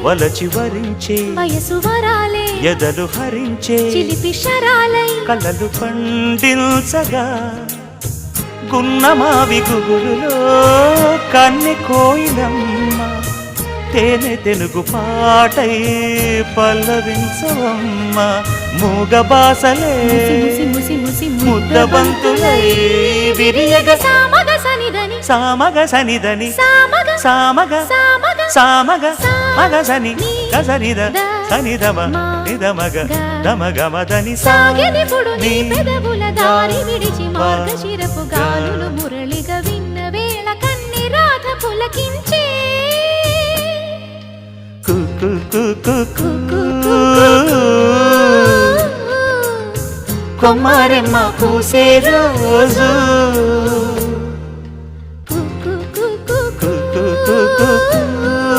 వలచి వరించే వయసు వరాలే ఎదలు హరించే చిలిపి శరాలై కలలు పండించగా గున్నమావి గుగురులో కన్నె కోయిలమ్మ తేనె తెనుగు పాటై పల్లవించవమ్మ మూగ బాసలే ముద్దబంతులై విరియగ సామగ సనిదని సామగ సనిదని సామగ సామగ సామగ సామగ మగ సని గసనిద సనిదమ నిదమగ దమగమదని సాగెనిపుడు నీ పెదవుల దారి విడిచి మార్గశిరపు గాలులు మురళిగా విన్న వేళ కన్ని రాధ పులకించే కొమ్మారెమ్మ పూసే రోజు కు కు కు కు కు